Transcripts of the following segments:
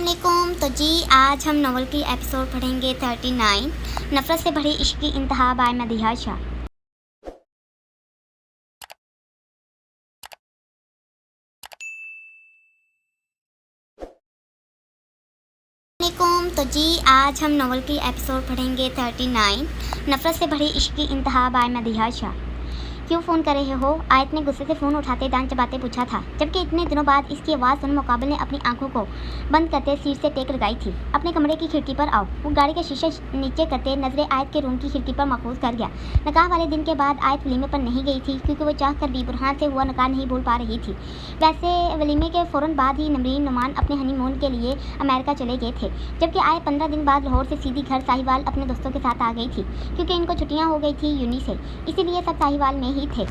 वालेकुम। तो जी आज हम नॉवल की एपिसोड पढ़ेंगे 39 नफ़रत से भरी इश्क की इंतहा बाय मदीहा शाह। वालेकुम। तो जी आज हम नॉवल की एपिसोड पढ़ेंगे 39 नफ़रत से भरी इश्क की इंतहा बाय मदीहा शाह। क्यों फ़ोन कर रहे हो? आयत ने गुस्से से फ़ोन उठाते दांत चबाते पूछा था, जबकि इतने दिनों बाद इसकी आवाज़ सुन मुकाबिल ने अपनी आंखों को बंद करते सीट से टेक लगाई थी। अपने कमरे की खिड़की पर आओ। वो गाड़ी के शीशे नीचे करते नजरें आयत के रूम की खिड़की पर महफूज कर गया। निकाह वाले दिन के बाद आयत वलीमे पर नहीं गई थी, क्योंकि वो चाह कर भी बुरहान से हुआ निकाह नहीं भूल पा रही थी। वैसे वलीमे के फ़ौरन बाद ही नमरीन नुमान अपने हनीमून के लिए अमेरिका चले गए थे, जबकि आयत 15 दिन बाद लाहौर से सीधी घर साहिवाल अपने दोस्तों के साथ आ गई थी, क्योंकि इनको छुट्टियाँ हो गई थी यूनी से, इसीलिए सब साहिवाल में ही थे।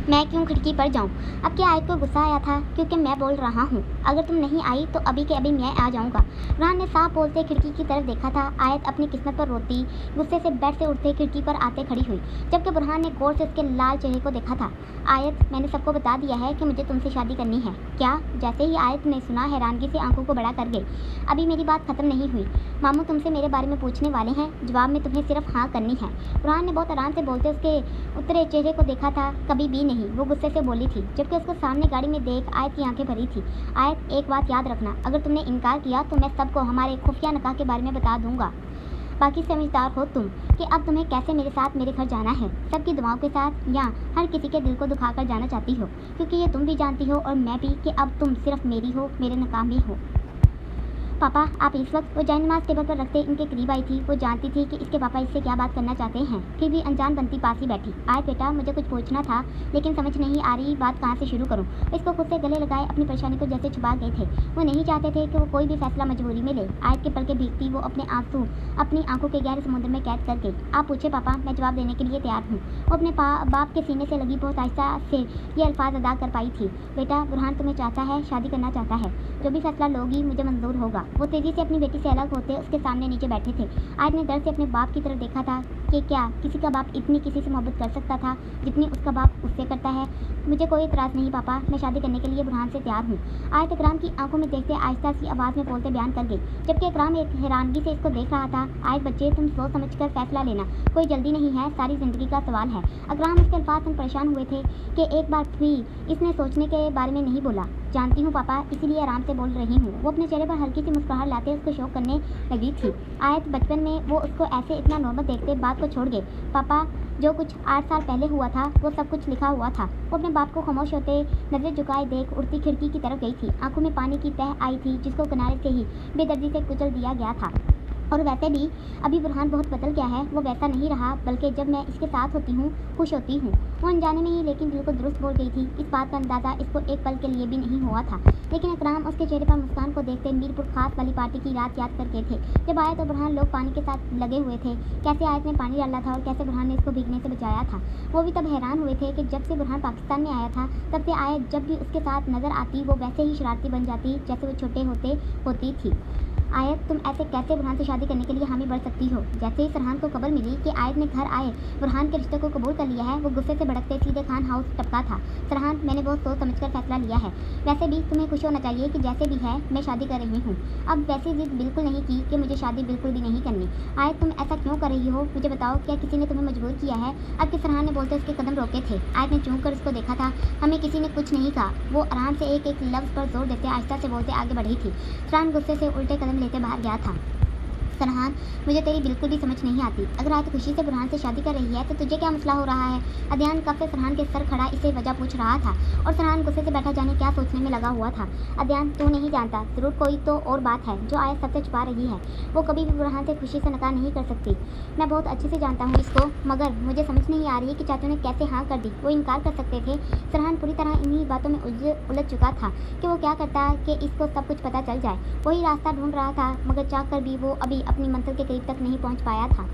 मैं क्यों खिड़की पर जाऊं? अब क्या आयत को गुस्सा आया था, क्योंकि मैं बोल रहा हूं, अगर तुम नहीं आई तो अभी के अभी मैं आ जाऊंगा। बुरहान ने साफ बोलते खिड़की की तरफ देखा था। आयत अपनी किस्मत पर रोती गुस्से से बेड से उठते खिड़की पर आते खड़ी हुई, जबकि बुरहान ने गौर से उसके लाल चेहरे को देखा था। आयत, मैंने सबको बता दिया है कि मुझे तुमसे शादी करनी है। क्या? जैसे ही आयत ने सुना, हैरानगी से आंखों को बड़ा कर गई। अभी मेरी बात खत्म नहीं हुई। मामू तुमसे मेरे बारे में पूछने वाले हैं, जवाब में तुम्हें सिर्फ हाँ करनी है। बुरहान ने बहुत आराम से बोलते उसके उतरे चेहरे को देखा था। कभी भी नहीं, वो गुस्से से बोली थी, जबकि उसको सामने गाड़ी में देख आयत की आंखें भरी थी। आयत, एक बात याद रखना, अगर तुमने इनकार किया तो मैं सबको हमारे खुफिया निकाह के बारे में बता दूंगा। बाकी समझदार हो तुम कि अब तुम्हें कैसे मेरे साथ मेरे घर जाना है, सबकी दुआओं के साथ, या हर किसी के दिल को दुखाकर जाना चाहती हो, क्योंकि ये तुम भी जानती हो और मैं भी कि अब तुम सिर्फ मेरी हो, मेरे निकाह में हो। पापा, आप इस वक्त? वो नमाज टेबल पर रखते इनके करीब आई थी। वो जानती थी कि इसके पापा इससे क्या बात करना चाहते हैं, फिर भी अनजान बनती पास ही बैठी। आयत बेटा, मुझे कुछ पूछना था, लेकिन समझ नहीं आ रही बात कहाँ से शुरू करूँ। इसको खुद से गले लगाए अपनी परेशानी को जैसे छुपा गए थे। वो नहीं चाहते थे कि वो कोई भी फैसला मजबूरी में ले। आयत के पलकें भीगती, वो अपने आंसू अपनी आंखों के गहरे समुद्र में कैद कर गई। आप पूछे पापा, मैं जवाब देने के लिए तैयार हूँ। वो अपने बाप के सीने से लगी बहुत आहिस्ता से ये अल्फाज अदा कर पाई थी। बेटा, बुरहान तुम्हें चाहता है, शादी करना चाहता है। जो भी फैसला लोगी मुझे मंजूर होगा। वो तेजी से अपनी बेटी से अलग होते उसके सामने नीचे बैठे थे। आयत ने डर से अपने बाप की तरफ देखा था कि क्या किसी का बाप इतनी किसी से मोहब्बत कर सकता था जितनी उसका बाप उससे करता है। मुझे कोई इतराज़ नहीं पापा, मैं शादी करने के लिए बुरहान से तैयार हूँ। आयत इकराम की आंखों में देखते आहिस्ता सी आवाज़ में बोलते बयान कर गई, जबकि इकराम एक हैरानगी से इसको देख रहा था। आयत बच्चे, तुम सोच समझ कर फैसला लेना, कोई जल्दी नहीं है, सारी ज़िंदगी का सवाल है। इकराम उसके अल्फाज सुन परेशान हुए थे कि एक बार भी इसने सोचने के बारे में नहीं बोला। जानती हूँ पापा, इसीलिए आराम से बोल रही हूँ। वो अपने चेहरे पर हल्की सी मुस्कुराहट लाते उसको शौक करने लगी थी। आयत, बचपन में वो उसको ऐसे इतना नॉर्मल देखते बात को छोड़ गए। पापा, जो कुछ 8 साल पहले हुआ था वो सब कुछ लिखा हुआ था। वो अपने बाप को खामोश होते नजरें झुकाए देख उड़ती खिड़की की तरफ गई थी। आंखों में पानी की तह आई थी, जिसको किनारे से ही बेदर्दी से कुचल दिया गया था। और वैसे भी अभी बुरहान बहुत बदल गया है, वो वैसा नहीं रहा, बल्कि जब मैं इसके साथ होती हूँ खुश होती हूँ। वो अनजाने में ही लेकिन बिल्कुल दुरुस्त बोल गई थी। इस बात का अंदाज़ा इसको एक पल के लिए भी नहीं हुआ था, लेकिन इकराम उसके चेहरे पर मुस्कान को देखते मीरपुर खास वाली पार्टी की रात याद करके थे, जब आयत और बुरहान लोग पानी के साथ लगे हुए थे। कैसे आयत ने पानी डाला था और कैसे बुरहान ने इसको भीगने से बचाया था। वो भी तब हैरान हुए थे कि जब से बुरहान पाकिस्तान में आया था, तब से आयत जब भी उसके साथ नजर आती वो वैसे ही शरारती बन जाती जैसे वो छोटे होती थी। आयत, तुम ऐसे कैसे बुरहान से शादी करने के लिए हामी बढ़ सकती हो? जैसे ही फरहान को खबर मिली कि आयत ने घर आए बुरहान के रिश्ते को कबूल कर लिया है, वो गुस्से से भड़कते सीधे खान हाउस टपका था। फरहान, मैंने बहुत सोच समझकर फैसला लिया है। वैसे भी तुम्हें खुश होना चाहिए कि जैसे भी है मैं शादी कर रही हूँ। अब वैसी जिद बिल्कुल नहीं की कि मुझे शादी बिल्कुल भी नहीं करनी। आयत, तुम ऐसा क्यों कर रही हो? मुझे बताओ, क्या किसी ने तुम्हें मजबूर किया है? अब कि फरहान ने बोलते उसके कदम रोके थे। आयत ने चूक कर उसको देखा था। हमें किसी ने कुछ नहीं कहा। वो आराम से एक एक लफ्ज़ पर जोर देते आहिस्ता से बोलते आगे बढ़ी थी। फरहान गुस्से से उल्टे कदम लेते बाहर गया था। फरहान, मुझे तेरी बिल्कुल भी समझ नहीं आती। अगर आयत खुशी से बुरहान से शादी कर रही है तो तुझे क्या मसला हो रहा है? अदयान कब से फरहान के सर खड़ा इसे वजह पूछ रहा था, और फरहान गुस्से से बैठा जाने क्या सोचने में लगा हुआ था। अदयान, तू नहीं जानता, जरूर कोई तो और बात है जो आयत सबसे छुपा रही है। वो कभी भी बुरहान से खुशी से नकार नहीं कर सकती। मैं बहुत अच्छे से जानता हूँ इसको, मगर मुझे समझ नहीं आ रही कि चाचू ने कैसे हाँ कर दी। वो इनकार कर सकते थे। फरहान पूरी तरह इन्हीं बातों में उलझ चुका था कि वो क्या करता कि इसको सब कुछ पता चल जाए। वही रास्ता ढूंढ रहा था, मगर चाह कर भी वो अभी अपनी मंजिल के करीब तक नहीं पहुंच पाया था।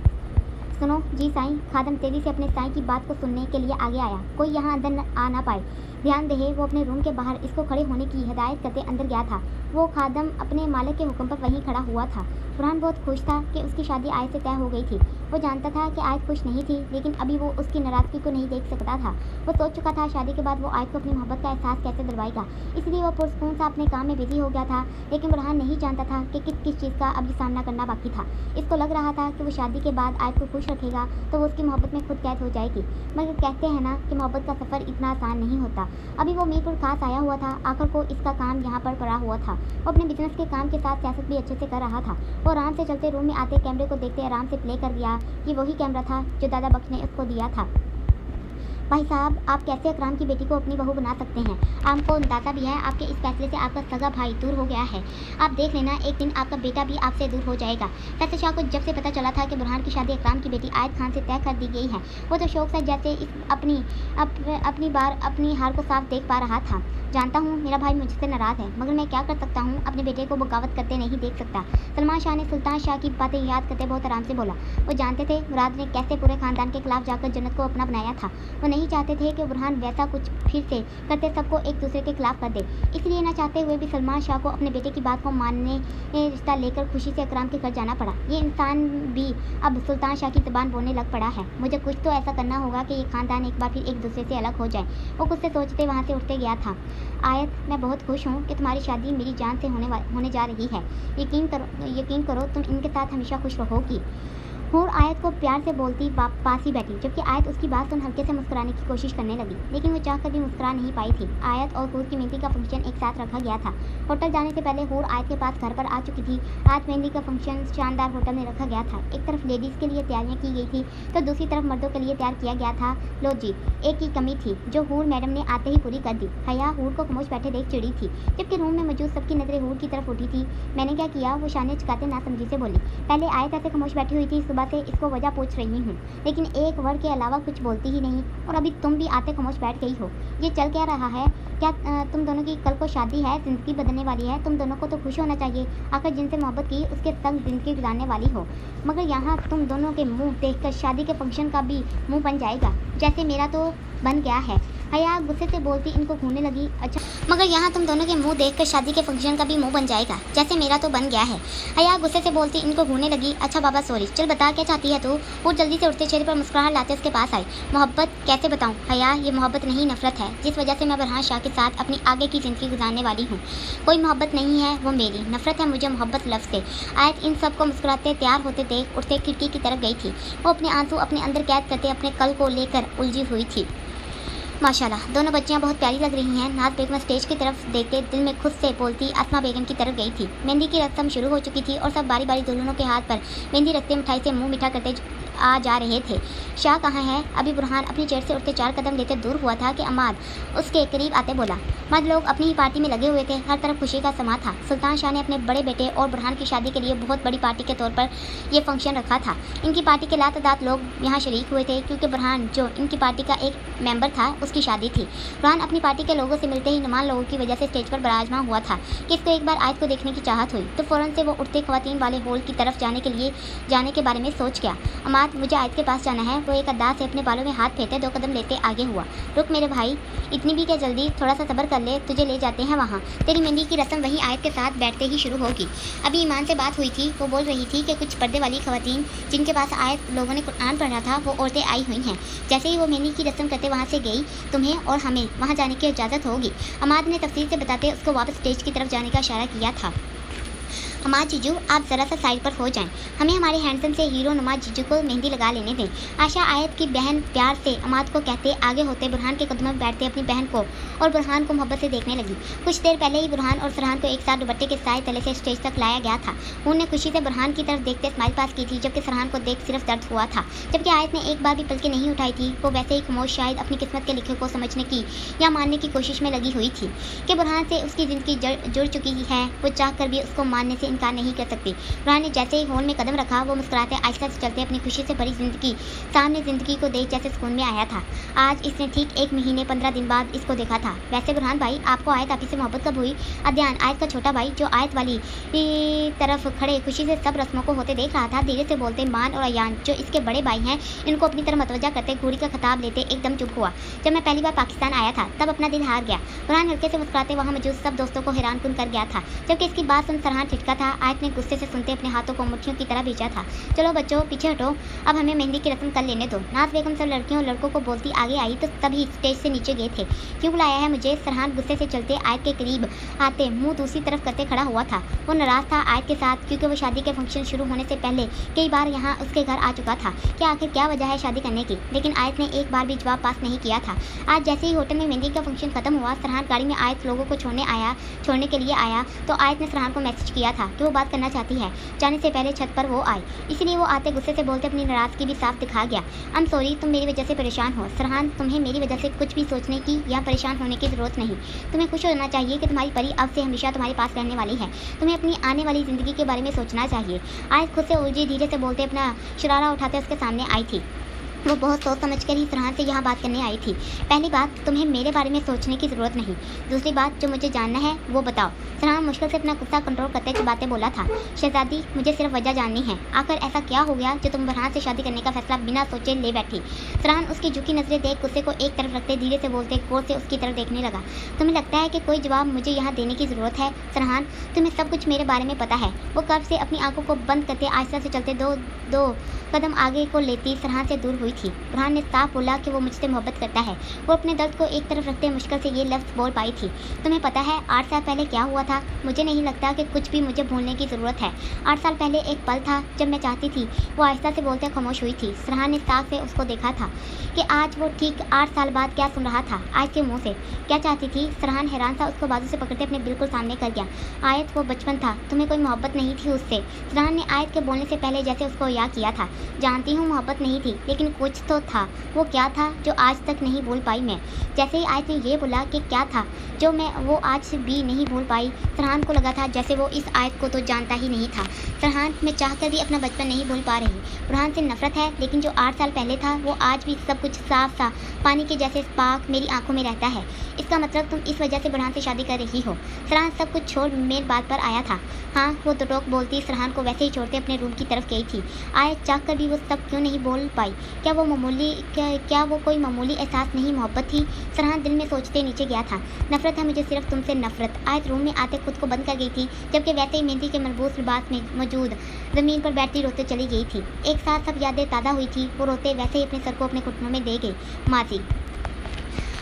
सुनो जी साईं। खादम तेजी से अपने साईं की बात को सुनने के लिए आगे आया। कोई यहाँ अंदर आ ना पाए। ध्यान रहे वो अपने रूम के बाहर इसको खड़े होने की हिदायत करते अंदर गया था। वो खादम अपने मालिक के हुक्म पर वहीं खड़ा हुआ था। बुरहान बहुत खुश था कि उसकी शादी आयत से तय हो गई थी। वो जानता था कि आयत खुश नहीं थी, लेकिन अभी वो उसकी नाराज़गी को नहीं देख सकता था। वो सोच चुका था शादी के बाद वो आयत को अपनी मोहब्बत का एहसास कैसे दिलवाएगा, इसलिए वो पुरसकून सा अपने काम में बिजी हो गया था। लेकिन बुरहान नहीं जानता था कि किस किस चीज़ का अभी सामना करना बाकी था। इसको लग रहा था कि वो शादी के बाद आयत को खुश रखेगा तो वो उसकी मोहब्बत में खुद कैद हो जाएगी। मगर कहते हैं ना कि मोहब्बत का सफ़र इतना आसान नहीं होता। अभी वो मीरपुर खास आया हुआ था, आखिर को इसका काम यहाँ पर पड़ा हुआ था। वो अपने बिजनेस के काम के साथ सियासत भी अच्छे से कर रहा था। वो आराम से चलते रूम में आते कैमरे को देखते आराम से प्ले कर दिया कि वही कैमरा था जो दादा बख्श ने उसको दिया था। भाई साहब, आप कैसे अकराम की बेटी को अपनी बहू बना सकते हैं? आपको अंदाज़ा भी है आपके इस फैसले से आपका सगा भाई दूर हो गया है। आप देख लेना, एक दिन आपका बेटा भी आपसे दूर हो जाएगा। फैसल शाह को जब से पता चला था कि बुरहान की शादी अकराम की बेटी आयत खान से तय कर दी गई है, वो तो शौक से जैसे अपनी हार को साफ देख पा रहा था। जानता हूँ मेरा भाई मुझसे नाराज़ है, मगर मैं क्या कर सकता हूँ? अपने बेटे को बगावत करते नहीं देख सकता। सलमान शाह ने सुल्तान शाह की बातें याद करते बहुत आराम से बोला। वो जानते थे मुराद ने कैसे पूरे खानदान के खिलाफ जाकर जन्नत को अपना बनाया था। वो नहीं चाहते थे कि बुरहान वैसा कुछ फिर से करते सबको एक दूसरे के खिलाफ कर दे। इसलिए ना चाहते हुए भी सलमान शाह को अपने बेटे की बात को मानने रिश्ता लेकर खुशी से अकराम के घर जाना पड़ा। ये इंसान भी अब सुल्तान शाह की ज़बान बोलने लग पड़ा है। मुझे कुछ तो ऐसा करना होगा कि ये खानदान एक बार फिर एक दूसरे से अलग हो जाए। वो कुछ से सोचते वहाँ से उठते गया था। आयत, मैं बहुत खुश हूँ कि तुम्हारी शादी मेरी जान से होने जा रही है। यकीन करो तुम इनके साथ हमेशा खुश रहोगी। हूर आयत को प्यार से बोलती पास ही बैठी, जबकि आयत उसकी बात सुन हल्के से मुस्कुराने की कोशिश करने लगी, लेकिन वो चाह कर भी मुस्कुरा नहीं पाई थी। आयत और हूर की मेहंदी का फंक्शन एक साथ रखा गया था। होटल जाने से पहले हूर आयत के पास घर पर आ चुकी थी। आज मेहंदी का फंक्शन शानदार होटल में रखा गया था। एक तरफ लेडीज़ के लिए तैयारियाँ की गई थी तो दूसरी तरफ मर्दों के लिए तैयार किया गया था। लो जी, एक ही कमी थी जो हूर मैडम ने आते ही पूरी कर दी। हया हूर को खामोश बैठे देख चिड़ी थी, जबकि रूम में मौजूद सबकी नज़रें हूर की तरफ उठी थी। मैंने क्या किया? वो शाने चुकाते नासमझी से बोली। पहले आयत ऐसे खामोश बैठी हुई थी, सुबह से इसको वजह पूछ रही हूँ, लेकिन एक वर्ड के अलावा कुछ बोलती ही नहीं, और अभी तुम भी आते खामोश बैठ गई हो। ये चल क्या रहा है? क्या तुम दोनों की कल को शादी है, ज़िंदगी बदलने वाली है। तुम दोनों को तो खुश होना चाहिए, आखिर जिनसे मोहब्बत की उसके संग ज़िंदगी गुजारने वाली हो। मगर यहाँ तुम दोनों के मुंह देखकर शादी के फंक्शन का भी मुंह बन जाएगा, जैसे मेरा तो बन गया है। हया गुस्से से बोलती इनको घूरने लगी। अच्छा, मगर यहाँ तुम दोनों के मुंह देखकर शादी के फंक्शन का भी मुंह बन जाएगा, जैसे मेरा तो बन गया है। हया गुस्से से बोलती इनको घूरने लगी। अच्छा बाबा सॉरी, चल बता क्या चाहती है तू? वो जल्दी से उठते चेहरे पर मुस्कुराहट लाते उसके पास आई। मोहब्बत कैसे बताऊँ हया, ये मोहब्बत नहीं नफरत है, जिस वजह से मैं बुरहान शाह के साथ अपनी आगे की ज़िंदगी गुजारने वाली हूँ। कोई मोहब्बत नहीं है, वो मेरी नफरत है मुझे मोहब्बत लफ्ज़ से। आयत इन सब को मुस्कुराते तैयार होते देख उठते खिड़की की तरफ गई थी। वो अपने आंसू अपने अंदर कैद करते अपने कल को लेकर उलझी हुई थी। माशाल्लाह, दोनों बच्चियां बहुत प्यारी लग रही हैं। नाज बेगम स्टेज की तरफ देखते दिल में खुद से बोलती आसमा बेगम की तरफ गई थी। मेहंदी की रस्म शुरू हो चुकी थी और सब बारी बारी दुल्हनों के हाथ पर मेहंदी रखते मिठाई से मुंह मीठा करते आ जा रहे थे। शाह कहाँ है? अभी बुरहान अपनी चेयर से उठते 4 कदम लेते दूर हुआ था कि अमाद उसके करीब आते बोला। मर्द लोग अपनी ही पार्टी में लगे हुए थे, हर तरफ खुशी का समा था। सुल्तान शाह ने अपने बड़े बेटे और बुरहान की शादी के लिए बहुत बड़ी पार्टी के तौर पर यह फंक्शन रखा था। इनकी पार्टी के लातादाद लोग यहाँ शरीक हुए थे, क्योंकि बुरहान जो इनकी पार्टी का एक मेंबर था उसकी शादी थी। बुरहान अपनी पार्टी के लोगों से मिलते ही नुमान लोगों की वजह से स्टेज पर विराजमान हुआ था कि इसको एक बार आयत को देखने की चाहत हुई, तो फ़ौरन से वो उठते ख़वातीन वाले हॉल की तरफ जाने के बारे में सोच गया। अमाद, मुझे आयत के पास जाना है। वो एक अदा से अपने बालों में हाथ फेरते 2 कदम लेते आगे हुआ। रुक मेरे भाई, इतनी भी क्या जल्दी, थोड़ा सा सब्र कर ले, तुझे ले जाते हैं वहाँ। तेरी मेहंदी की रस्म वहीं आयत के साथ बैठते ही शुरू होगी। अभी ईमान से बात हुई थी, वो बोल रही थी कि कुछ पर्दे वाली ख़वातीन जिनके पास आयत लोगों ने कुरान पढ़ा था, वो औरतें आई हुई हैं। जैसे ही वो मेहंदी की रस्म करते वहाँ से गई, तुम्हें और हमें वहाँ जाने की इजाज़त होगी। अमाद ने तफसील से बताते उसको वापस स्टेज की तरफ जाने का इशारा किया था। हमाद जीजू, आप ज़रा सा साइड पर हो जाएं, हमें हमारे हैंडसम से हीरो नुमा जीजू को मेहंदी लगा लेने दें। आशा आयत की बहन प्यार से अमाद को कहते आगे होते बुरहान के कदमों में बैठते अपनी बहन को और बुरहान को मोहब्बत से देखने लगी। कुछ देर पहले ही बुरहान और फरहान को एक साथ दुपट्टे के साए तले से स्टेज तक लाया गया था। उन्होंने खुशी से बुरहान की तरफ देखते स्माइल पास की थी, जबकि फरहान को देख सिर्फ दर्द हुआ था। जबकि आयत ने एक बार भी पलकें नहीं उठाई थी। वो वैसे ही खामोश शायद अपनी किस्मत के लिखे को समझने की या मानने की कोशिश में लगी हुई थी कि बुरहान से उसकी ज़िंदगी जुड़ चुकी है। वो चाह कर भी उसको मानने से इनकार नहीं कर सकती। बुरहान ने जैसे ही हॉल में कदम रखा, वो मुस्कुराते आहिस्ता से चलते अपनी खुशी से भरी जिंदगी सामने जिंदगी को देख जैसे सुकून में आया था। आज इसने ठीक 1 महीने 15 दिन बाद इसको देखा था। वैसे बुरहान भाई, आपको आयत आपी से मोहब्बत कब हुई? अध्ययन आयत का छोटा भाई, जो आयत वाली तरफ खड़े खुशी से सब रस्मों को होते देख रहा था, धीरे से बोलते मान और अयान, जो इसके बड़े भाई हैं, इनको अपनी तरफ मतवजा करते घोड़ी का खिताब लेते एकदम चुप हुआ। जब मैं पहली बार पाकिस्तान आया था, तब अपना दिल हार गया। बुरहान हल्के से मुस्कुराते वहाँ मौजूद सब दोस्तों को हैरानकुन कर गया था। जबकि इसकी बात सुन फरहान ठिठका था। आयत ने गुस्से से सुनते अपने हाथों को मुट्ठियों की तरह भेजा था। चलो बच्चों, पीछे हटो, अब हमें मेहंदी की रस्म कर लेने दो। नाज बेगम सब लड़कियों और लड़कों को बोलती आगे आई तो तभी स्टेज से नीचे गए थे। क्यों बुलाया है मुझे? फरहान गुस्से से चलते आयत के करीब आते मुंह दूसरी तरफ करते खड़ा हुआ था। वो नाराज था आयत के साथ, क्योंकि वो शादी के फंक्शन शुरू होने से पहले कई बार यहाँ उसके घर आ चुका था कि आखिर क्या वजह है शादी करने की, लेकिन आयत ने एक बार भी जवाब पास नहीं किया था। आज जैसे ही होटल में मेहंदी का फंक्शन खत्म हुआ, फरहान गाड़ी में आयत लोगों को छोड़ने के लिए आया तो आयत ने फरहान को मैसेज किया था कि वो बात करना चाहती है। जाने से पहले छत पर वो आई, इसलिए वो आते गुस्से से बोलते अपनी नाराजगी भी साफ दिखा गया। आई एम सॉरी, तुम मेरी वजह से परेशान हो। फरहान, तुम्हें मेरी वजह से कुछ भी सोचने की या परेशान होने की ज़रूरत नहीं। तुम्हें खुश होना चाहिए कि तुम्हारी परी अब से हमेशा तुम्हारे पास रहने वाली है। तुम्हें अपनी आने वाली ज़िंदगी के बारे में सोचना चाहिए। आयत खुद से उलझी धीरे से बोलते अपना शरारा उठाते उसके सामने आई थी। वो बहुत सोच समझ कर ही फरहान से यहाँ बात करने आई थी। पहली बात, तुम्हें मेरे बारे में सोचने की ज़रूरत नहीं। दूसरी बात, जो मुझे जानना है वो बताओ। फरहान मुश्किल से अपना गुस्सा कंट्रोल करते चबाते बोला था। शहजादी, मुझे सिर्फ वजह जाननी है। आखिर ऐसा क्या हो गया जो तुम फरहान से शादी करने का फैसला बिना सोचे ले बैठी? फरहान उसकी झुकी नजरें देख गुस्से को एक तरफ रखते धीरे से बोलते गौर से उसकी तरफ देखने लगा। तुम्हें लगता है कि कोई जवाब मुझे यहाँ देने की ज़रूरत है? फरहान, तुम्हें सब कुछ मेरे बारे में पता है। वो कब से अपनी आंखों को बंद करते आहिस्ता से चलते दो कदम आगे को लेती फरहान से दूर हुई थी। फरहान ने साफ बोला कि वो मुझसे मोहब्बत करता है। वो अपने दर्द को एक तरफ रखते मुश्किल से ये लफ्ज़ बोल पाई थी। तुम्हें पता है 8 साल पहले क्या हुआ था? मुझे नहीं लगता कि कुछ भी मुझे भूलने की ज़रूरत है। 8 साल पहले एक पल था जब मैं चाहती थी। वो आहिस्ता से बोलते खामोश हुई थी। फरहान ने साफ से उसको देखा था कि आज वो ठीक 8 साल बाद क्या सुन रहा था आयत के मुँह से। क्या चाहती थी? फरहान हैरान सा उसको बाजू से पकड़ते अपने बिल्कुल सामने कर गया। आयत, वो बचपन था, तुम्हें कोई मोहब्बत नहीं थी उससे। फरहान ने आयत के बोलने से पहले जैसे उसको याद किया था। जानती हूँ मोहब्बत नहीं थी, लेकिन कुछ तो था। वो क्या था जो आज तक नहीं भूल पाई मैं? जैसे ही आयत ने ये बोला कि क्या था जो वो आज भी नहीं भूल पाई, फरहान को लगा था जैसे वो इस आयत को तो जानता ही नहीं था। फरहान, मैं चाहकर भी अपना बचपन नहीं भूल पा रही। फरहान से नफरत है, लेकिन जो 8 साल पहले था वो आज भी सब कुछ साफ सा पानी के जैसे पाक मेरी आंखों में रहता है। इसका मतलब तुम इस वजह से फरहान से शादी कर रही हो? फरहान सब कुछ छोड़ मेरे बात पर आया था। हाँ, वो दो टोक बोलती फरहान को वैसे ही छोड़ते अपने रूम की तरफ गई थी। आयत चाह कर भी वो सब क्यों नहीं बोल पाई? क्या वो कोई मामूली एहसास नहीं मोहब्बत थी? फरहान दिल में सोचते नीचे गया था। नफरत है मुझे सिर्फ तुमसे नफरत। आयत रूम में आते खुद को बंद कर गई थी, जबकि वैसे ही मेहंदी के मलबूस लिबास में मौजूद ज़मीन पर बैठती रोते चली गई थी। एक साथ सब यादें ताज़ा हुई थी। वो रोते वैसे ही अपने सर को अपने घुटनों में दे गई। माजी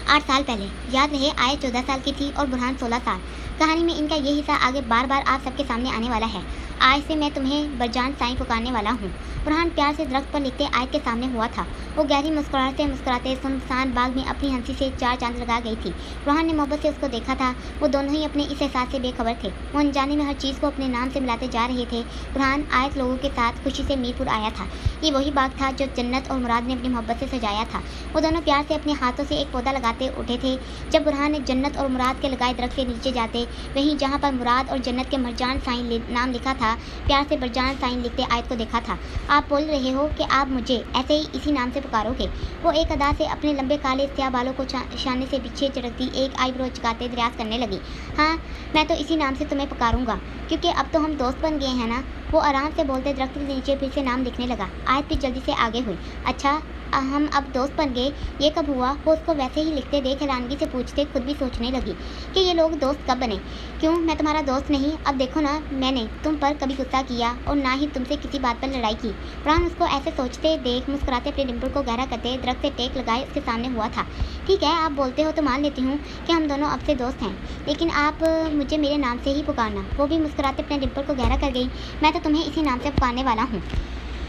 8 साल पहले, याद रहे आयत 14 साल की थी और बुरहान 16 साल। कहानी में इनका ये हिस्सा आगे बार बार आप सबके सामने आने वाला है। आज से मैं तुम्हें बरजान साईं पुकारने वाला हूँ। बुरहान प्यार से दरख्त पर लिखते आयत के सामने हुआ था। वो गहरी मुस्कुराहट से मुस्कुराते सुनसान बाग में अपनी हंसी से 4 चांद लगा गई थी। बुरहान ने मोहब्बत से उसको देखा था। वो दोनों ही अपने इस एहसास से बेखबर थे। वो अनजाने में हर चीज़ को अपने नाम से मिलाते जा रहे थे। बुरहान आयत लोगों के साथ खुशी से मीरपुर आया था। ये वही बाग था जो जन्नत और मुराद ने अपनी मोहब्बत से सजाया था। वो दोनों प्यार से अपने हाथों से एक पौधा लगाते उठे थे। जब बुरहान ने जन्नत और मुराद के लगाए दरख्त के नीचे जाते, वहीं जहाँ पर मुराद और जन्नत के मरजान साईं नाम लिखा था, प्यार से बरजान साईं लिखते आयत को देखा था। आप बोल रहे हो कि आप मुझे ऐसे ही इसी नाम से पुकारोगे? वो एक अदा से अपने लंबे काले स्याह बालों को शाने से पीछे चढ़ती एक आईब्रो चुकाते दरियाज करने लगी। हाँ, मैं तो इसी नाम से तुम्हें पुकारूंगा, क्योंकि अब तो हम दोस्त बन गए हैं ना। वो आराम से बोलते दरख्त के नीचे फिर से नाम लिखने लगा। आयत भी जल्दी से आगे हुई। अच्छा, हम अब दोस्त बन गए, ये कब हुआ? वो उसको वैसे ही लिखते देख हैरानगी से पूछते खुद भी सोचने लगी कि ये लोग दोस्त कब बने। क्यों, मैं तुम्हारा दोस्त नहीं? अब देखो ना, मैंने तुम पर कभी गुस्सा किया और ना ही तुमसे किसी बात पर लड़ाई की। फरहान उसको ऐसे सोचते देख मुस्कुराते अपने डिम्पल को गहरा करते दरख्त से टेक लगाए उसके सामने हुआ था। ठीक है, आप बोलते हो तो मान लेती हूँ कि हम दोनों अब से दोस्त हैं, लेकिन आप मुझे मेरे नाम से ही पुकारना। वो भी मुस्कुराते अपने डिम्पल को गहरा कर गई। मैं तो तुम्हें इसी नाम से पुकारने वाला हूँ।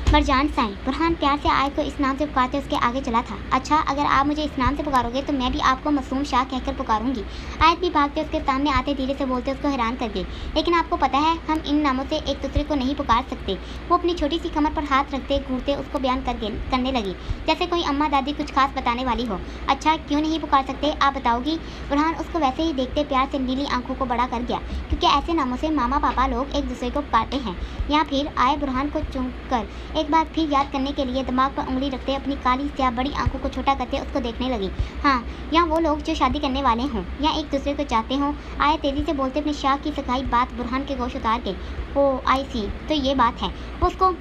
मरजान साईं। बुरहान प्यार से आयत को इस नाम से पुकारते उसके आगे चला था। अच्छा, अगर आप मुझे इस नाम से पुकारोगे तो मैं भी आपको मासूम शाह कहकर पुकारूंगी। आयत भी भागते उसके सामने आते धीरे से बोलते उसको हैरान कर गई। लेकिन आपको पता है, हम इन नामों से एक दूसरे को नहीं पुकार सकते। वो अपनी छोटी सी कमर पर हाथ रखते घूरते उसको बयान करने लगी, जैसे कोई अम्मा दादी कुछ खास बताने वाली हो। अच्छा, क्यों नहीं पुकार सकते, आप बताओगी? बुरहान उसको वैसे ही देखते प्यार से नीली आंखों को बड़ा कर गया, क्योंकि ऐसे नामों से मामा पापा लोग एक दूसरे को पुकारते हैं। या फिर आए बुरहान को चूम कर एक बार फिर याद करने के लिए दिमाग पर उंगली रखते अपनी काली स्याह बड़ी आंखों को छोटा करते उसको देखने लगी। हाँ, या वो लोग जो शादी करने वाले हों या एक दूसरे को चाहते हों। आए तेजी से बोलते अपने शाह की सगाई बात बुरहान के गोश उतार गई। ओ आई सी, तो ये बात है। वो उसको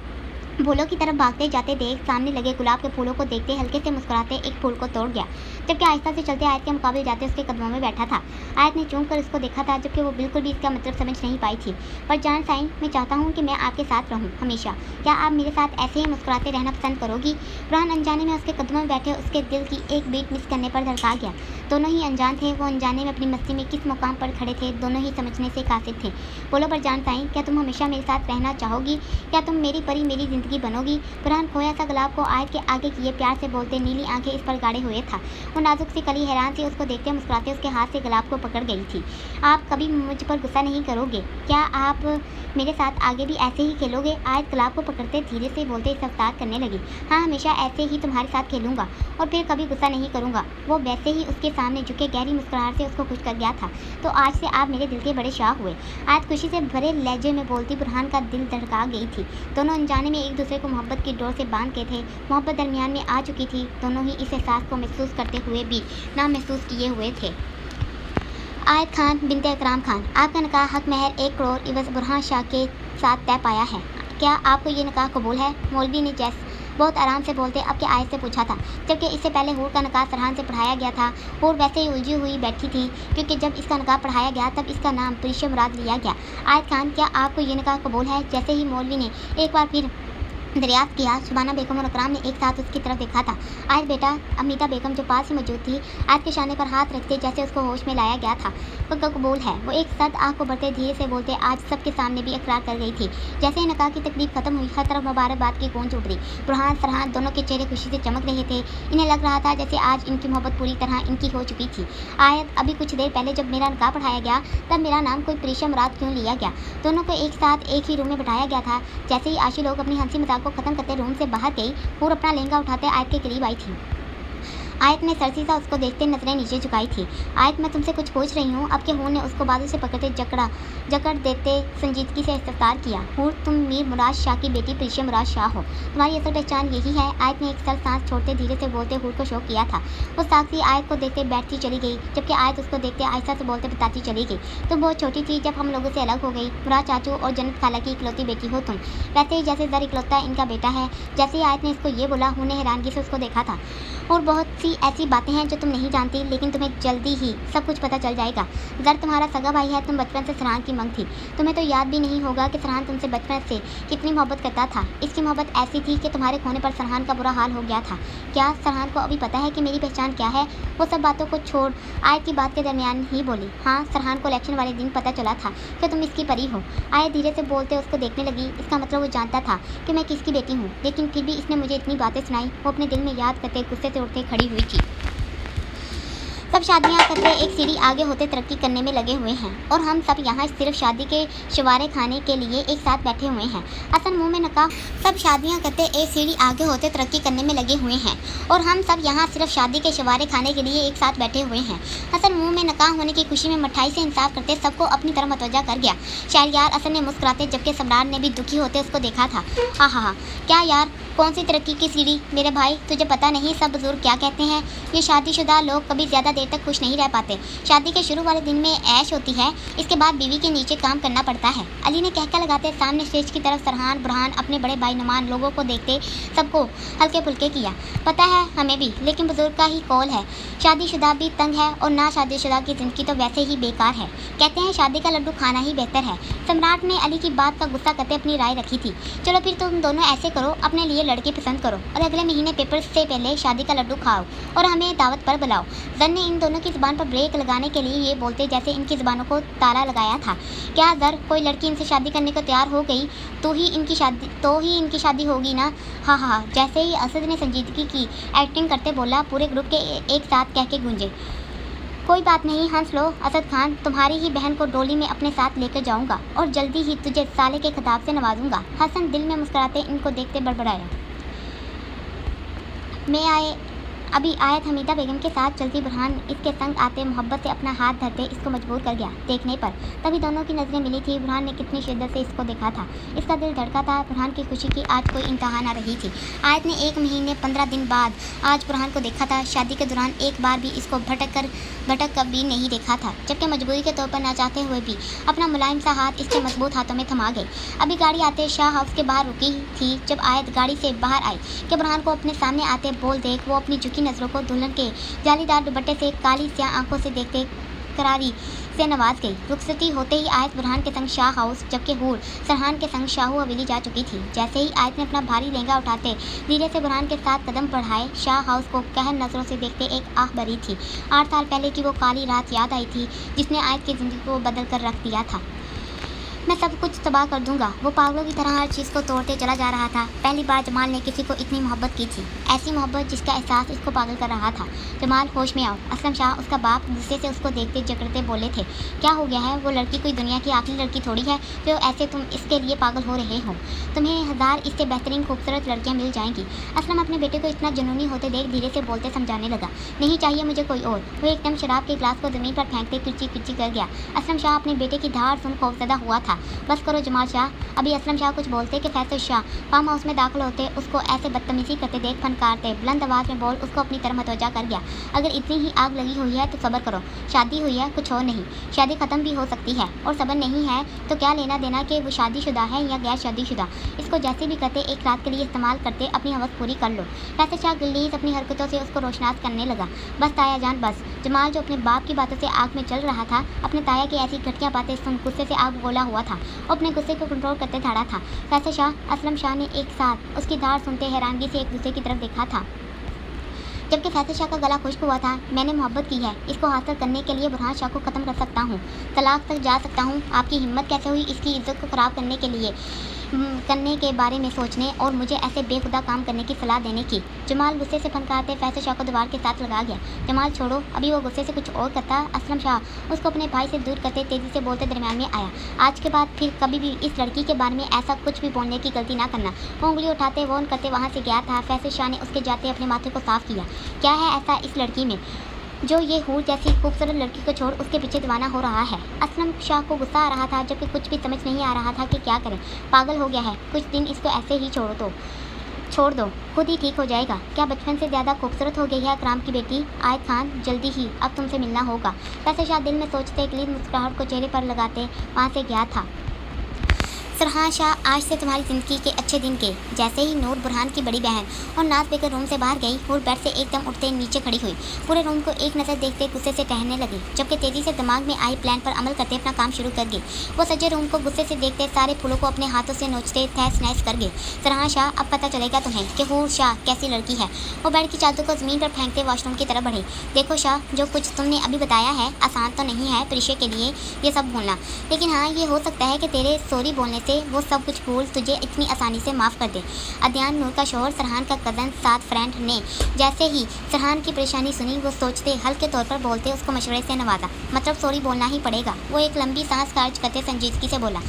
फूलों की तरफ भागते जाते देख सामने लगे गुलाब के फूलों को देखते हल्के से मुस्कुराते एक फूल को तोड़ गया, जबकि आहिस्ता से चलते आयत के मुकाबले जाते उसके कदमों में बैठा था। आयत ने चूम कर उसको देखा था, जबकि वो बिल्कुल भी इसका मतलब समझ नहीं पाई थी। पर जान साईं, मैं चाहता हूँ कि मैं आपके साथ रहूँ हमेशा। क्या आप मेरे साथ ऐसे ही मुस्कुराते रहना पसंद करोगी? बुरहान अनजाने में उसके कदमों में बैठे उसके दिल की एक बीट मिस करने पर धड़का गया। दोनों ही अनजान थे, वो अनजाने में अपनी मस्ती में किस मुकाम पर खड़े थे, दोनों ही समझने से कासिर थे। बोलो बरजान साईं, क्या तुम हमेशा मेरे साथ रहना चाहोगी? क्या तुम मेरी परी, मेरी ज़िंदगी बनोगी? बुरहान खोया सा गुलाब को आयत के आगे किए प्यार से बोलते नीली आंखें इस पर गाड़े हुए था। वो नाजुक सी कली हैरान सी उसको देखते मुस्कुराते उसके हाथ से गुलाब को पकड़ गई थी। आप कभी मुझ पर गुस्सा नहीं करोगे? क्या आप मेरे साथ आगे भी ऐसे ही खेलोगे? आयत गुलाब को पकड़ते धीरे से बोलते इस अवतार करने लगी। हाँ, हमेशा ऐसे ही तुम्हारे साथ खेलूंगा और फिर कभी गुस्सा नहीं करूंगा। वो वैसे ही उसके सामने झुके गहरी मुस्कुराहट से उसको खुश कर गया था। तो आज से आप मेरे दिल के बड़े शाह हुए। आयत खुशी से भरे लहजे में बोलती बुरहान का दिल धड़का गई थी। दोनों अनजाने में एक दूसरे को मोहब्बत की डोर से बांध के थे। मोहब्बत दरमियान में आ चुकी थी। दोनों ही इस एहसास को महसूस करते हुए भी ना महसूस किए हुए थे। आयत खान बिनते इकराम खान, आपका निकाह हक महर 1 करोड़ इवज़ बुरहान शाह के साथ तय पाया है। क्या आपको ये निकाह कबूल है? मौलवी ने बहुत आराम से बोलते अब के आयत से पूछा था, जबकि इससे पहले हूर का निकाह सरहान से पढ़ाया गया था। हूर वैसे ही उलझी हुई बैठी थी, क्योंकि जब इसका निकाह पढ़ाया गया तब इसका नाम परिशा मुराद लिया गया। आयत खान, क्या आपको ये निकाह कबूल है? जैसे ही मौलवी ने एक बार फिर दरियाफ्त किया, शुबाना बेगम और अकराम ने एक साथ उसकी तरफ देखा था। आयत बेटा, अमिता बेगम जो पास ही मौजूद थी, आयत के शाने पर हाथ रखते जैसे उसको होश में लाया गया था। पक्का कबूल है, वो एक साथ आँख को बढ़ते धीरे से बोलते आज सबके सामने भी इकरार कर गई थी। जैसे ही निकाह की तकलीफ खत्म हुई, हर तरफ मुबारकबाद की गूंज उठ रही। बुरहान सरहान दोनों के चेहरे खुशी से चमक रहे थे। इन्हें लग रहा था जैसे आज इनकी मोहब्बत पूरी तरह इनकी हो चुकी थी। आयत, अभी कुछ देर पहले जब मेरा निकाह पढ़ाया गया तब मेरा नाम कोई परिशा मुराद क्यों लिया गया? दोनों को एक साथ एक ही रूम में बैठाया गया था। जैसे ही आशी लोग अपनी हंसी मजाक को खत्म करते रूम से बाहर गई, हूर अपना लहंगा उठाते आयत के करीब आई थी। आयत ने सरसी सा उसको देखते नजरें नीचे झुकाई थी। आयत, मैं तुमसे कुछ पूछ रही हूँ। अब के हूर ने उसको बाजू से पकड़ते जकड़ देते संजीदगी से इस्तफसार किया। हूर, तुम मीर मुराद शाह की बेटी परिशा मुराद शाह हो, तुम्हारी असल पहचान यही है? आयत ने एक सर सांस छोड़ते धीरे से बोलते हूर को शौक किया था। वो साक्षी आयत को देखते बैठती चली गई, जबकि आयत उसको देखते आहिस्ता से बोलते बताती चली गई। तुम बहुत छोटी थी जब हम लोगों से अलग हो गई। मुराद चाचू और जन्नत खाला की इकलौती बेटी हो तुम, वैसे ही जैसे जर इकलौता इनका बेटा है। जैसे ही आयत ने इसको ये बोला, हूर ने हैरानगी से उसको देखा था। और बहुत सी ऐसी बातें हैं जो तुम नहीं जानती, लेकिन तुम्हें जल्दी ही सब कुछ पता चल जाएगा। जर तुम्हारा सगा भाई है, तुम बचपन से सरहान की मंग थी। तुम्हें तो याद भी नहीं होगा कि सरहान तुमसे बचपन से कितनी मोहब्बत करता था। इसकी मोहब्बत ऐसी थी कि तुम्हारे खोने पर सरहान का बुरा हाल हो गया था। क्या सरहान को अभी पता है कि मेरी पहचान क्या है? वो सब बातों को छोड़ आयत की बात के दरमियान ही बोली। हाँ, सरहान को इलेक्शन वाले दिन पता चला था कि तुम इसकी परी हो। आयत धीरे से बोलते उसको देखने लगी। इसका मतलब वो जानता था कि मैं किसकी बेटी हूँ, लेकिन फिर भी इसने मुझे इतनी बातें सुनाई। वो अपने दिल में याद करते गुस्से से उठते खड़ी हुई थी। सब शादियाँ करते एक सीढ़ी आगे होते तरक्की करने में लगे हुए हैं, और हम सब यहाँ सिर्फ शादी के शवारे खाने के लिए एक साथ बैठे हुए हैं। असल मुंह में नकाह सब शादियाँ करते एक सीढ़ी आगे होते तरक्की करने में लगे हुए हैं, और हम सब यहाँ सिर्फ शादी के शवारे खाने के लिए एक साथ बैठे हुए हैं। असल मुंह में नकाह होने की खुशी में मिठाई से इंसाफ करते सबको अपनी तरफ मतवजा कर गया। शायद असल ने मुस्कुराते, जबकि सम्राट ने भी दुखी होते उसको देखा था। हाँ, क्या यार, कौन सी तरक्की की सीढ़ी? मेरे भाई, तुझे पता नहीं सब बुजुर्ग क्या कहते हैं? ये शादीशुदा लोग कभी ज़्यादा देर तक खुश नहीं रह पाते। शादी के शुरू वाले दिन में ऐश होती है, इसके बाद बीवी के नीचे काम करना पड़ता है। अली ने कहका लगाते सामने स्टेज की तरफ सरहान बुरहान अपने बड़े भाई नुमान लोगों को देखते सबको हल्के फुल्के किया। पता है हमें भी, लेकिन बुजुर्ग का ही कौल है। शादीशुदा भी तंग है और ना शादीशुदा की ज़िंदगी तो वैसे ही बेकार है। कहते हैं शादी का लड्डू खाना ही बेहतर है। सम्राट ने अली की बात का गुस्सा करते अपनी राय रखी थी। चलो फिर तुम दोनों ऐसे करो, अपने लिए लड़की पसंद करो और अगले महीने पेपर से पहले शादी का लड्डू खाओ और हमें दावत पर बुलाओ। जर ने इन दोनों की ज़ुबान पर ब्रेक लगाने के लिए ये बोलते जैसे इनकी ज़ुबानों को ताला लगाया था। क्या जर, कोई लड़की इनसे शादी करने को तैयार हो गई तो ही इनकी शादी होगी ना। हाँ हाँ। जैसे ही असद ने संजीदगी की एक्टिंग करते बोला, पूरे ग्रुप के एक साथ कह के गूंजे, कोई बात नहीं हंस लो असद खान, तुम्हारी ही बहन को डोली में अपने साथ लेकर जाऊंगा और जल्दी ही तुझे साले के खिताब से नवाजूंगा। हसन दिल में मुस्कुराते इनको देखते बड़बड़ाया। अभी आयत हमीदा बेगम के साथ चलती बुरहान इसके संग आते मोहब्बत से अपना हाथ धरते इसको मजबूर कर गया देखने पर। तभी दोनों की नज़रें मिली थी। बुरहान ने कितनी शिद्दत से इसको देखा था, इसका दिल धड़का था। बुरहान की खुशी की आज कोई इंतहा न रही थी। आयत ने 1 महीने 15 दिन बाद आज बुरहान को देखा था। शादी के दौरान एक बार भी इसको भटक कर भी नहीं देखा था, जबकि मजबूरी के तौर पर ना चाहते हुए भी अपना मुलायम सा हाथ इसके मजबूत हाथों में थमा गए। अभी गाड़ी आते शाह हाउस के बाहर रुकी थी। जब आयत गाड़ी से बाहर आई कि बुरहान को अपने सामने आते बोल देख, वो अपनी झुकी नज़रों को दुल्हन के जालीदार दुपट्टे से काली स्याह आंखों से देखते करारी से नवाज गई। रुखसती होते ही आयत बुरहान के संग शाह हाउस, जबकि हूर सरहान के संग शाहू हवेली जा चुकी थी। जैसे ही आयत ने अपना भारी लहंगा उठाते धीरे से बुरहान के साथ कदम बढ़ाए, शाह हाउस को कहर नज़रों से देखते एक आह भरी थी। 8 साल पहले की वो काली रात याद आई थी जिसने आयत की ज़िंदगी को बदल कर रख दिया था। मैं सब कुछ तबाह कर दूंगा। वो पागलों की तरह हर चीज़ को तोड़ते चला जा रहा था। पहली बार जमाल ने किसी को इतनी मोहब्बत की थी, ऐसी मोहब्बत जिसका एहसास इसको पागल कर रहा था। जमाल होश में आओ। असलम शाह उसका बाप गुस्से से उसको देखते जकड़ते बोले थे, क्या हो गया है? वो लड़की कोई दुनिया की आखिरी लड़की थोड़ी है जो ऐसे तुम इसके लिए पागल हो रहे हो। तुम्हें 1000 इससे बेहतरीन खूबसूरत लड़कियाँ मिल जाएंगी। असलम अपने बेटे को इतना जुनूनी होते देख धीरे से बोलते समझाने लगा, नहीं चाहिए मुझे कोई और। वो एकदम शराब के गिलास को ज़मीन पर फेंकते किची किची कर गया। असलम शाह अपने बेटे की धार सुन खौफजदा हुआ था। बस करो जमाल शाह। अभी असलम शाह कुछ बोलते कि फैसल शाह फार्म हाउस में दाखिल होते उसको ऐसे बदतमीजी करते देख फनकारते बुलंद आवाज़ में बोल उसको अपनी तरफ मतवजा कर गया, अगर इतनी ही आग लगी हुई है तो सब्र करो। शादी हुई है, कुछ और नहीं। शादी ख़त्म भी हो सकती है और सब्र नहीं है तो क्या लेना देना कि वो शादीशुदा है या गैर शादीशुदा। इसको जैसे भी करते एक रात के लिए इस्तेमाल करते अपनी हवस पूरी कर लो। फैसल शाह गलीज अपनी हरकतों से उसको रोशनास करने लगा। बस ताया जान बस। जमाल जो अपने बाप की बातों से आग में चल रहा था, अपने ताया की ऐसी घटिया बातें सुन गुस्से से आग गोला हुआ था और अपने गुस्से को कंट्रोल करते खड़ा था। फैसल शाह असलम शाह ने एक साथ उसकी धार सुनते हैरानगी से एक दूसरे की तरफ देखा था। जबकि फैसल शाह का गला खुश्क हुआ था। मैंने मोहब्बत की है, इसको हासिल करने के लिए बुरहान शाह को ख़त्म कर सकता हूँ, तलाक तक जा सकता हूँ। आपकी हिम्मत कैसे हुई इसकी इज्जत को ख़राब करने के बारे में सोचने और मुझे ऐसे बेखुदा काम करने की सलाह देने की। जमाल गुस्से से फनकारते फैसल शाह को दीवार के साथ लगा गया। जमाल छोड़ो। अभी वो गुस्से से कुछ और करता। असलम शाह उसको अपने भाई से दूर करते तेज़ी से बोलते दरमियान में आया, आज के बाद फिर कभी भी इस लड़की के बारे में ऐसा कुछ भी बोलने की गलती ना करना। वो उंगली उठाते वोन करते वहाँ से गया था। फैसल शाह ने उसके जाते अपने माथे को साफ किया। क्या है ऐसा इस लड़की में जो ये हूर जैसी खूबसूरत लड़की को छोड़ उसके पीछे दीवाना हो रहा है? असलम शाह को गुस्सा आ रहा था, जबकि कुछ भी समझ नहीं आ रहा था कि क्या करें। पागल हो गया है, कुछ दिन इसको ऐसे ही छोड़ दो, खुद ही ठीक हो जाएगा। क्या बचपन से ज़्यादा खूबसूरत हो गई है अकराम की बेटी? आयत खान जल्दी ही अब तुमसे मिलना होगा। फैसल शाह दिल में सोचते एक लीद मुस्कुराहट को चेहरे पर लगाते वहाँ से गया था। सरहान शाह आज से तुम्हारी ज़िंदगी के अच्छे दिन के। जैसे ही नूर बुरहान की बड़ी बहन और नाज बेकर रूम से बाहर गई, हूर बेड से एकदम उठते नीचे खड़ी हुई। पूरे रूम को एक नज़र देखते गुस्से से टहलने लगी, जबकि तेज़ी से दिमाग में आई प्लान पर अमल करते अपना काम शुरू कर गई। वो सजे रूम को गुस्से से देखते सारे फूलों को अपने हाथों से नोचते तहस नहस कर गए। सरहान शाह अब पता चलेगा तुम्हें कि हूर शाह कैसी लड़की है। वो बेड की चादर को ज़मीन पर फेंकते वॉशरूम की तरफ बढ़े। देखो शाह, जो कुछ तुमने अभी बताया है आसान तो नहीं है प्रिशे के लिए ये सब भूलना, लेकिन हाँ ये हो सकता है कि तेरे सॉरी बोलने से वो सब कुछ भूल तुझे इतनी आसानी से माफ़ कर दे। अदयान नूर का शोहर सरहान का कज़न साथ फ्रेंड ने जैसे ही सरहान की परेशानी सुनी, वो सोचते हल्के तौर पर बोलते उसको मशवरे से नवाजा, मतलब सॉरी बोलना ही पड़ेगा। वो एक लंबी सांस खर्च करते संजीदगी से बोला,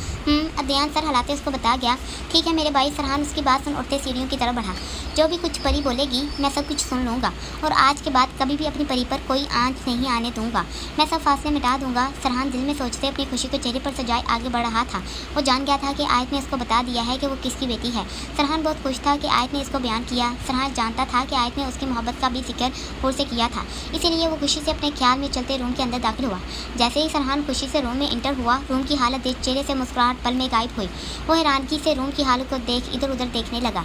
अदयान सर हिलाते उसको बता गया, ठीक है मेरे भाई। सरहान उसकी बात सुन उठते सीढ़ियों की तरफ बढ़ा। जो भी कुछ परी बोलेगी मैं सब कुछ सुन लूँगा और आज के बाद कभी भी अपनी परी पर कोई आँच नहीं आने दूंगा। मैं सब फासले मिटा दूंगा। सरहान दिल में सोचते अपनी खुशी को चेहरे पर सजाए आगे बढ़ रहा था। वो जान गया था कि आयत ने इसको बता दिया है कि वो किसकी बेटी है। सरहान बहुत खुश था कि आयत ने इसको बयान किया। सरहान जानता था कि आयत ने उसकी मोहब्बत का भी जिक्र हूर से किया था, इसीलिए वो खुशी से अपने ख्याल में चलते रूम के अंदर दाखिल हुआ। जैसे ही सरहान खुशी से रूम में इंटर हुआ, रूम की हालत देख चेहरे से मुस्कुराहट पल में गायब हुई। वो हैरानगी से रूम की हालत को देख इधर उधर देखने लगा।